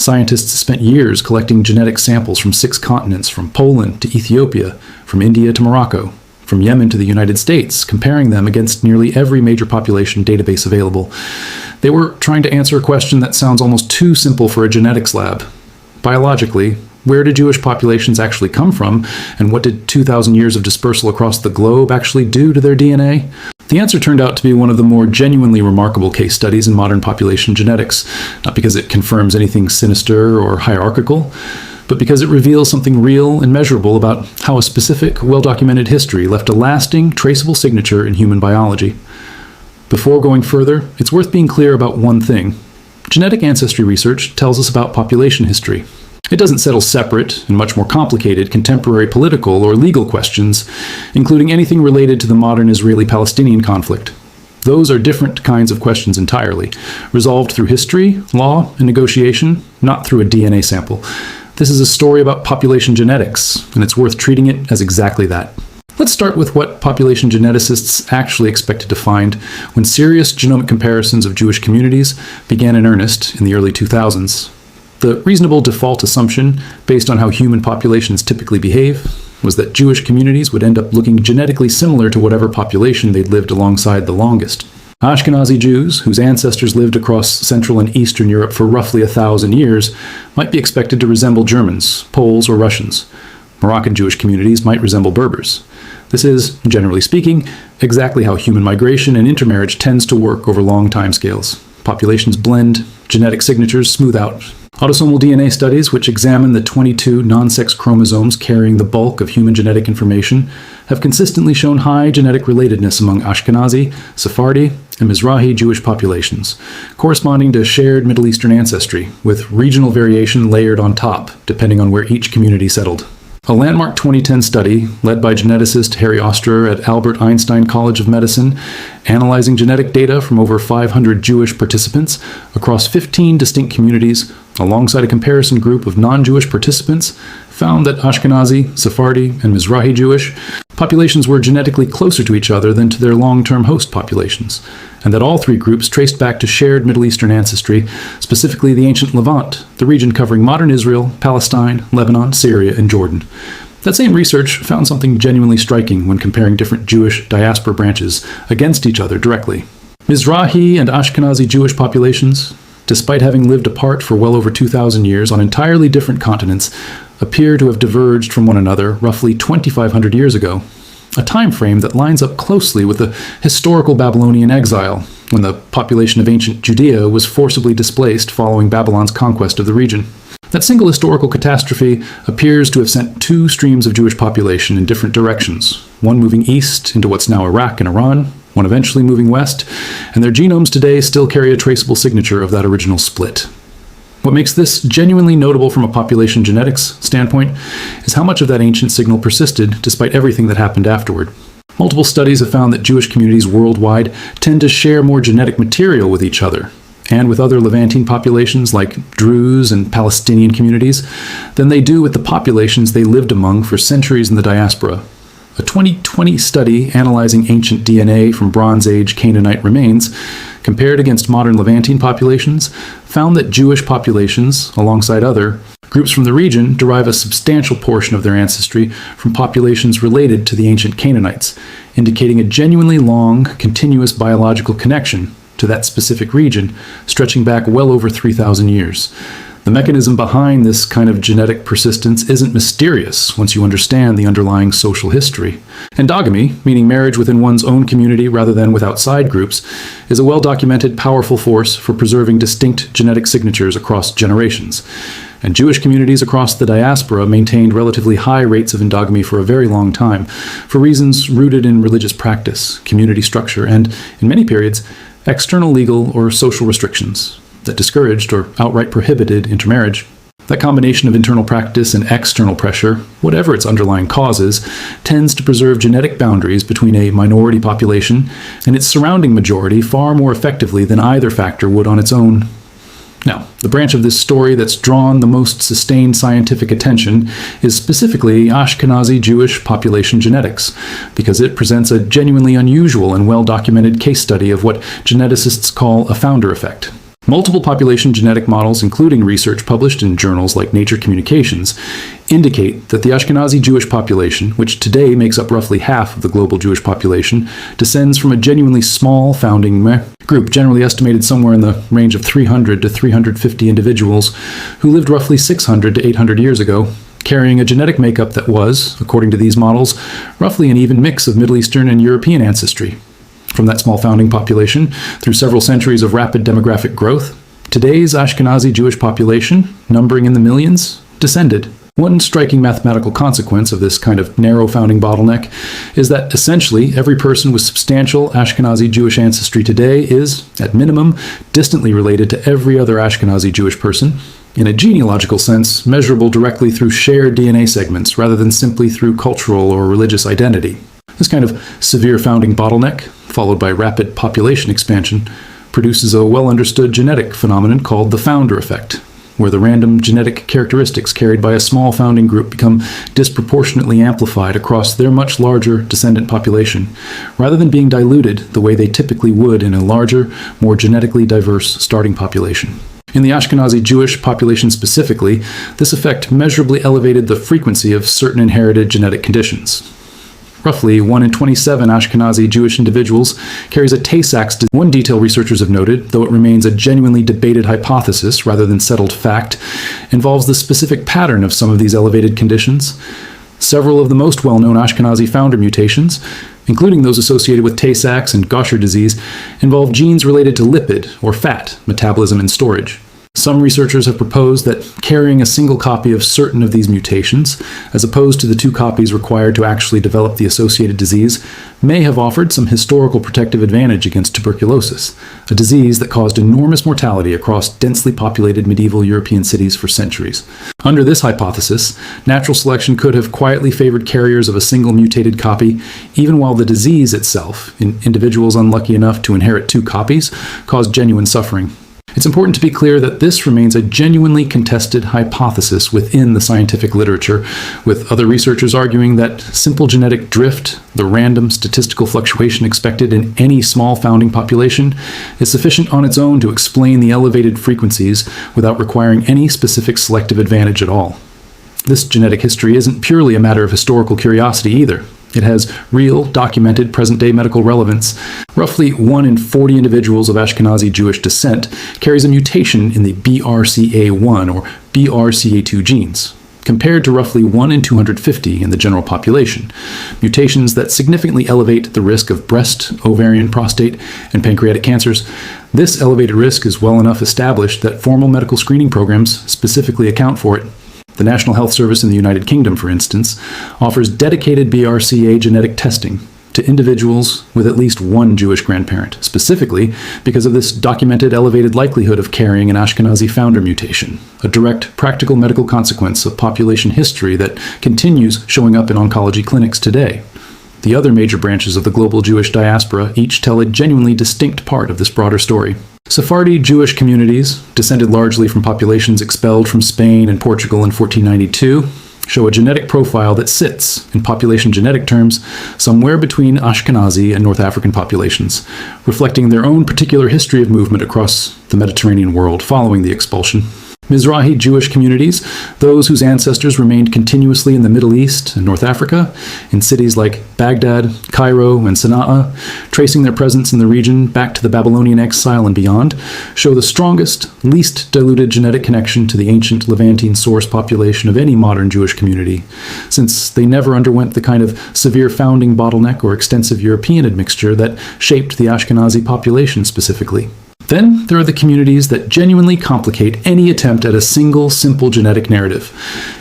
Scientists spent years collecting genetic samples from 6 continents, from Poland to Ethiopia, from India to Morocco, from Yemen to the United States, comparing them against nearly every major population database available. They were trying to answer a question that sounds almost too simple for a genetics lab. Biologically, where did Jewish populations actually come from, and what did 2,000 years of dispersal across the globe actually do to their DNA? The answer turned out to be one of the more genuinely remarkable case studies in modern population genetics, not because it confirms anything sinister or hierarchical, but because it reveals something real and measurable about how a specific, well-documented history left a lasting, traceable signature in human biology. Before going further, it's worth being clear about one thing. Genetic ancestry research tells us about population history. It doesn't settle separate and much more complicated contemporary political or legal questions, including anything related to the modern Israeli-Palestinian conflict. Those are different kinds of questions entirely, resolved through history, law, and negotiation, not through a DNA sample. This is a story about population genetics, and it's worth treating it as exactly that. Let's start with what population geneticists actually expected to find when serious genomic comparisons of Jewish communities began in earnest in the early 2000s. The reasonable default assumption, based on how human populations typically behave, was that Jewish communities would end up looking genetically similar to whatever population they'd lived alongside the longest. Ashkenazi Jews, whose ancestors lived across Central and Eastern Europe for roughly 1,000 years, might be expected to resemble Germans, Poles, or Russians. Moroccan Jewish communities might resemble Berbers. This is, generally speaking, exactly how human migration and intermarriage tends to work over long timescales. Populations blend, genetic signatures smooth out. Autosomal DNA studies, which examine the 22 non-sex chromosomes carrying the bulk of human genetic information, have consistently shown high genetic relatedness among Ashkenazi, Sephardi, and Mizrahi Jewish populations, corresponding to shared Middle Eastern ancestry, with regional variation layered on top, depending on where each community settled. A landmark 2010 study, led by geneticist Harry Osterer at Albert Einstein College of Medicine, analyzing genetic data from over 500 Jewish participants across 15 distinct communities, alongside a comparison group of non-Jewish participants, found that Ashkenazi, Sephardi, and Mizrahi Jewish populations were genetically closer to each other than to their long-term host populations, and that all 3 groups traced back to shared Middle Eastern ancestry, specifically the ancient Levant, the region covering modern Israel, Palestine, Lebanon, Syria, and Jordan. That same research found something genuinely striking when comparing different Jewish diaspora branches against each other directly. Mizrahi and Ashkenazi Jewish populations, despite having lived apart for well over 2,000 years on entirely different continents, appear to have diverged from one another roughly 2,500 years ago, a time frame that lines up closely with the historical Babylonian exile, when the population of ancient Judea was forcibly displaced following Babylon's conquest of the region. That single historical catastrophe appears to have sent 2 streams of Jewish population in different directions, one moving east into what's now Iraq and Iran, one eventually moving west, and their genomes today still carry a traceable signature of that original split. What makes this genuinely notable from a population genetics standpoint is how much of that ancient signal persisted despite everything that happened afterward. Multiple studies have found that Jewish communities worldwide tend to share more genetic material with each other, and with other Levantine populations like Druze and Palestinian communities, than they do with the populations they lived among for centuries in the diaspora. A 2020 study analyzing ancient DNA from Bronze Age Canaanite remains, compared against modern Levantine populations, found that Jewish populations, alongside other groups from the region, derive a substantial portion of their ancestry from populations related to the ancient Canaanites, indicating a genuinely long, continuous biological connection to that specific region, stretching back well over 3,000 years. The mechanism behind this kind of genetic persistence isn't mysterious once you understand the underlying social history. Endogamy, meaning marriage within one's own community rather than with outside groups, is a well-documented, powerful force for preserving distinct genetic signatures across generations. And Jewish communities across the diaspora maintained relatively high rates of endogamy for a very long time, for reasons rooted in religious practice, community structure, and, in many periods, external legal or social restrictions that discouraged or outright prohibited intermarriage. That combination of internal practice and external pressure, whatever its underlying causes, tends to preserve genetic boundaries between a minority population and its surrounding majority far more effectively than either factor would on its own. Now, the branch of this story that's drawn the most sustained scientific attention is specifically Ashkenazi Jewish population genetics, because it presents a genuinely unusual and well-documented case study of what geneticists call a founder effect. Multiple population genetic models, including research published in journals like Nature Communications, indicate that the Ashkenazi Jewish population, which today makes up roughly half of the global Jewish population, descends from a genuinely small founding group, generally estimated somewhere in the range of 300 to 350 individuals, who lived roughly 600 to 800 years ago, carrying a genetic makeup that was, according to these models, roughly an even mix of Middle Eastern and European ancestry. From that small founding population, through several centuries of rapid demographic growth, today's Ashkenazi Jewish population, numbering in the millions, descended. One striking mathematical consequence of this kind of narrow founding bottleneck is that essentially every person with substantial Ashkenazi Jewish ancestry today is, at minimum, distantly related to every other Ashkenazi Jewish person, in a genealogical sense, measurable directly through shared DNA segments rather than simply through cultural or religious identity. This kind of severe founding bottleneck, followed by rapid population expansion, produces a well-understood genetic phenomenon called the founder effect, where the random genetic characteristics carried by a small founding group become disproportionately amplified across their much larger descendant population, rather than being diluted the way they typically would in a larger, more genetically diverse starting population. In the Ashkenazi Jewish population specifically, this effect measurably elevated the frequency of certain inherited genetic conditions. Roughly 1 in 27 Ashkenazi Jewish individuals carries a Tay-Sachs disease. One detail researchers have noted, though it remains a genuinely debated hypothesis rather than settled fact, involves the specific pattern of some of these elevated conditions. Several of the most well-known Ashkenazi founder mutations, including those associated with Tay-Sachs and Gaucher disease, involve genes related to lipid or fat metabolism and storage. Some researchers have proposed that carrying a single copy of certain of these mutations, as opposed to the 2 copies required to actually develop the associated disease, may have offered some historical protective advantage against tuberculosis, a disease that caused enormous mortality across densely populated medieval European cities for centuries. Under this hypothesis, natural selection could have quietly favored carriers of a single mutated copy, even while the disease itself, in individuals unlucky enough to inherit 2 copies, caused genuine suffering. It's important to be clear that this remains a genuinely contested hypothesis within the scientific literature, with other researchers arguing that simple genetic drift, the random statistical fluctuation expected in any small founding population, is sufficient on its own to explain the elevated frequencies without requiring any specific selective advantage at all. This genetic history isn't purely a matter of historical curiosity either. It has real, documented, present-day medical relevance. Roughly 1 in 40 individuals of Ashkenazi Jewish descent carries a mutation in the BRCA1 or BRCA2 genes, compared to roughly 1 in 250 in the general population, mutations that significantly elevate the risk of breast, ovarian, prostate, and pancreatic cancers. This elevated risk is well enough established that formal medical screening programs specifically account for it. The National Health Service in the United Kingdom, for instance, offers dedicated BRCA genetic testing to individuals with at least 1 Jewish grandparent, specifically because of this documented elevated likelihood of carrying an Ashkenazi founder mutation, a direct practical medical consequence of population history that continues showing up in oncology clinics today. The other major branches of the global Jewish diaspora each tell a genuinely distinct part of this broader story. Sephardi Jewish communities, descended largely from populations expelled from Spain and Portugal in 1492, show a genetic profile that sits, in population genetic terms, somewhere between Ashkenazi and North African populations, reflecting their own particular history of movement across the Mediterranean world following the expulsion. Mizrahi Jewish communities, those whose ancestors remained continuously in the Middle East and North Africa, in cities like Baghdad, Cairo, and Sana'a, tracing their presence in the region back to the Babylonian exile and beyond, show the strongest, least diluted genetic connection to the ancient Levantine source population of any modern Jewish community, since they never underwent the kind of severe founding bottleneck or extensive European admixture that shaped the Ashkenazi population specifically. Then there are the communities that genuinely complicate any attempt at a single, simple genetic narrative,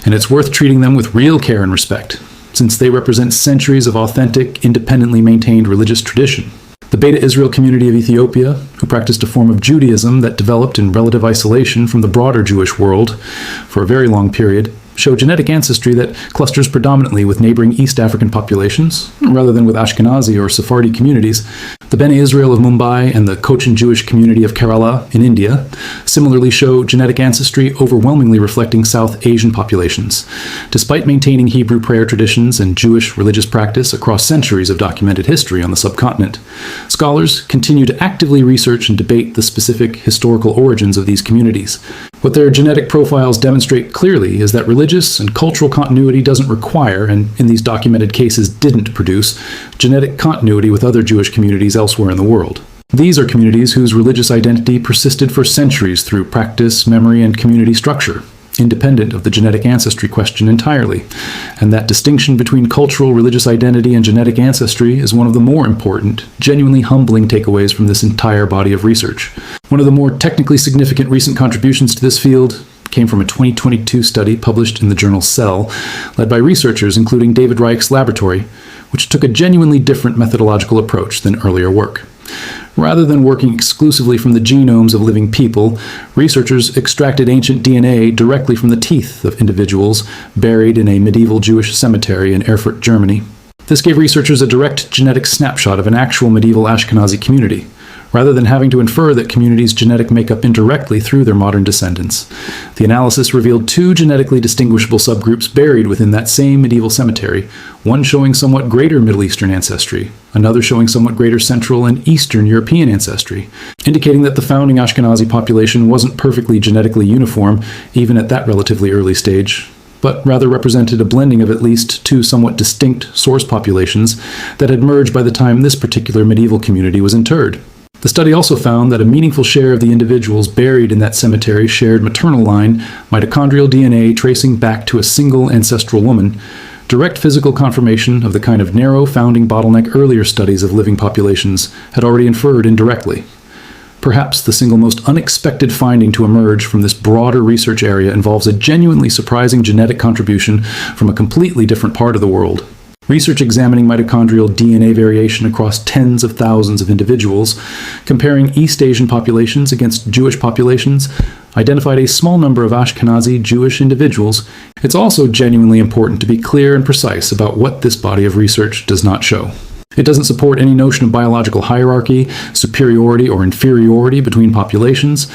and it's worth treating them with real care and respect, since they represent centuries of authentic, independently maintained religious tradition. The Beta Israel community of Ethiopia, who practiced a form of Judaism that developed in relative isolation from the broader Jewish world for a very long period, show genetic ancestry that clusters predominantly with neighboring East African populations, rather than with Ashkenazi or Sephardi communities. The Bene Israel of Mumbai and the Cochin Jewish community of Kerala in India similarly show genetic ancestry overwhelmingly reflecting South Asian populations. Despite maintaining Hebrew prayer traditions and Jewish religious practice across centuries of documented history on the subcontinent, scholars continue to actively research and debate the specific historical origins of these communities. What their genetic profiles demonstrate clearly is that religious and cultural continuity doesn't require, and in these documented cases didn't produce, genetic continuity with other Jewish communities elsewhere in the world. These are communities whose religious identity persisted for centuries through practice, memory, and community structure, independent of the genetic ancestry question entirely. And that distinction between cultural religious identity and genetic ancestry is one of the more important, genuinely humbling takeaways from this entire body of research. One of the more technically significant recent contributions to this field came from a 2022 study published in the journal Cell, led by researchers including David Reich's laboratory, which took a genuinely different methodological approach than earlier work. Rather than working exclusively from the genomes of living people, researchers extracted ancient DNA directly from the teeth of individuals buried in a medieval Jewish cemetery in Erfurt, Germany. This gave researchers a direct genetic snapshot of an actual medieval Ashkenazi community, rather than having to infer that communities' genetic makeup indirectly through their modern descendants. The analysis revealed two genetically distinguishable subgroups buried within that same medieval cemetery, one showing somewhat greater Middle Eastern ancestry, another showing somewhat greater Central and Eastern European ancestry, indicating that the founding Ashkenazi population wasn't perfectly genetically uniform, even at that relatively early stage, but rather represented a blending of at least two somewhat distinct source populations that had merged by the time this particular medieval community was interred. The study also found that a meaningful share of the individuals buried in that cemetery shared maternal line, mitochondrial DNA tracing back to a single ancestral woman, direct physical confirmation of the kind of narrow founding bottleneck earlier studies of living populations had already inferred indirectly. Perhaps the single most unexpected finding to emerge from this broader research area involves a genuinely surprising genetic contribution from a completely different part of the world. Research examining mitochondrial DNA variation across tens of thousands of individuals, comparing East Asian populations against Jewish populations, identified a small number of Ashkenazi Jewish individuals. It's also genuinely important to be clear and precise about what this body of research does not show. It doesn't support any notion of biological hierarchy, superiority, or inferiority between populations,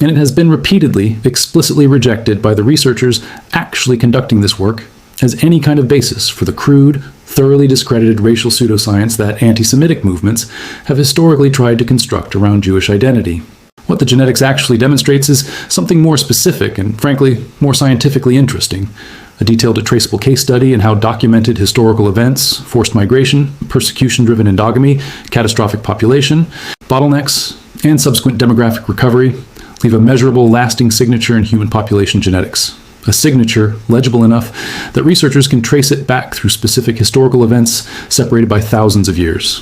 and it has been repeatedly, explicitly rejected by the researchers actually conducting this work as any kind of basis for the crude, thoroughly discredited racial pseudoscience that anti-Semitic movements have historically tried to construct around Jewish identity. What the genetics actually demonstrates is something more specific and, frankly, more scientifically interesting. A detailed and traceable case study in how documented historical events, forced migration, persecution-driven endogamy, catastrophic population, bottlenecks, and subsequent demographic recovery leave a measurable, lasting signature in human population genetics. A signature legible enough that researchers can trace it back through specific historical events separated by thousands of years.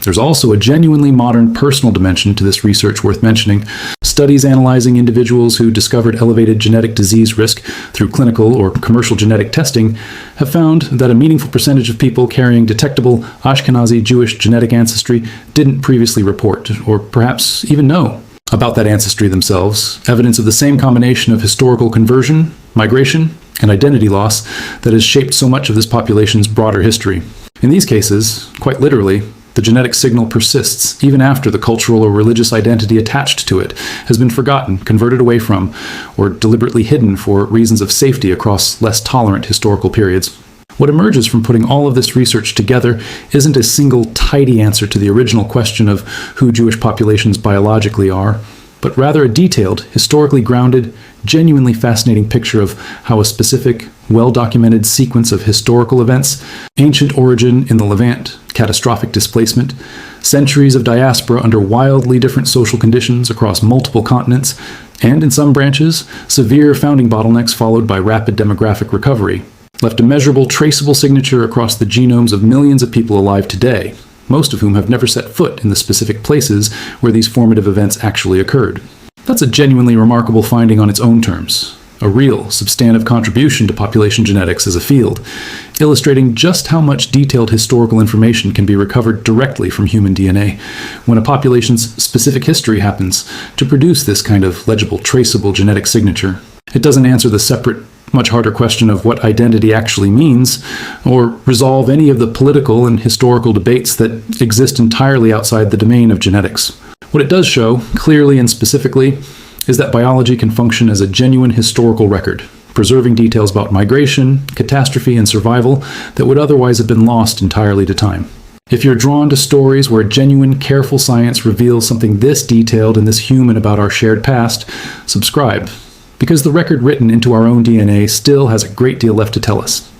There's also a genuinely modern personal dimension to this research worth mentioning. Studies analyzing individuals who discovered elevated genetic disease risk through clinical or commercial genetic testing have found that a meaningful percentage of people carrying detectable Ashkenazi Jewish genetic ancestry didn't previously report, or perhaps even know, about that ancestry themselves, evidence of the same combination of historical conversion, migration, and identity loss that has shaped so much of this population's broader history. In these cases, quite literally, the genetic signal persists even after the cultural or religious identity attached to it has been forgotten, converted away from, or deliberately hidden for reasons of safety across less tolerant historical periods. What emerges from putting all of this research together isn't a single tidy answer to the original question of who Jewish populations biologically are, but rather a detailed, historically grounded, genuinely fascinating picture of how a specific, well-documented sequence of historical events, ancient origin in the Levant, catastrophic displacement, centuries of diaspora under wildly different social conditions across multiple continents, and in some branches, severe founding bottlenecks followed by rapid demographic recovery, left a measurable, traceable signature across the genomes of millions of people alive today, most of whom have never set foot in the specific places where these formative events actually occurred. That's a genuinely remarkable finding on its own terms, a real, substantive contribution to population genetics as a field, illustrating just how much detailed historical information can be recovered directly from human DNA when a population's specific history happens to produce this kind of legible, traceable genetic signature. It doesn't answer the separate, much harder question of what identity actually means, or resolve any of the political and historical debates that exist entirely outside the domain of genetics. What it does show, clearly and specifically, is that biology can function as a genuine historical record, preserving details about migration, catastrophe, and survival that would otherwise have been lost entirely to time. If you're drawn to stories where genuine, careful science reveals something this detailed and this human about our shared past, subscribe, because the record written into our own DNA still has a great deal left to tell us.